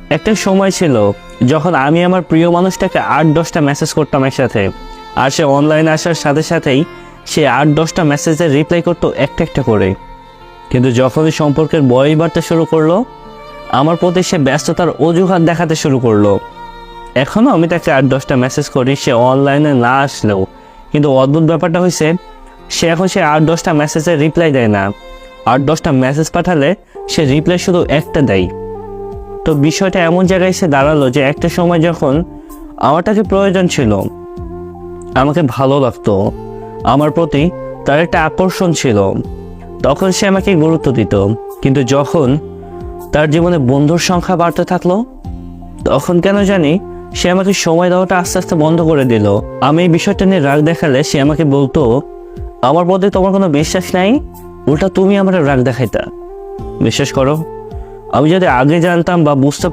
একটা সময় ছিল যখন আমি আমার প্রিয় মানুষটাকে 8-10টা মেসেজ করতাম একসাথে, আর সে অনলাইনে আসার সাথে সাথেই সে 8-10টা মেসেজের রিপ্লাই করতো একটা একটা করে। কিন্তু যখনই সম্পর্কের বয়স বাড়তে শুরু করলো, আমার প্রতি সে ব্যস্ততার অজুহাত দেখাতে শুরু করলো। এখনও আমি তাকে 8-10টা মেসেজ করি সে অনলাইনে না আসলেও, কিন্তু অদ্ভুত ব্যাপারটা হয়েছে সে 8-10টা মেসেজের রিপ্লাই দেয় না। 8-10টা মেসেজ পাঠালে সে রিপ্লাই শুধু একটা দেয়। তো বিষয়টা এমন জায়গায় এসে দাঁড়ালো যে একটা সময় যখন আমার তাকে প্রয়োজন ছিল, আমাকে ভালো লাগতো, আমার প্রতি তার একটা আকর্ষণ ছিল, তখন সে আমাকে গুরুত্ব দিত। কিন্তু যখন তার জীবনে বন্ধুর সংখ্যা বাড়তে থাকলো, তখন কেন জানি সে আমাকে সময় দেওয়াটা আস্তে আস্তে বন্ধ করে দিল। আমি এই বিষয়টা নিয়ে রাগ দেখালে সে আমাকে বলতো, আমার প্রতি তোমার কোনো বিশ্বাস নাই, উল্টা তুমি আমার রাগ দেখাইতা। বিশ্বাস করো, আমি যদি আগে জানতাম বা বুঝতে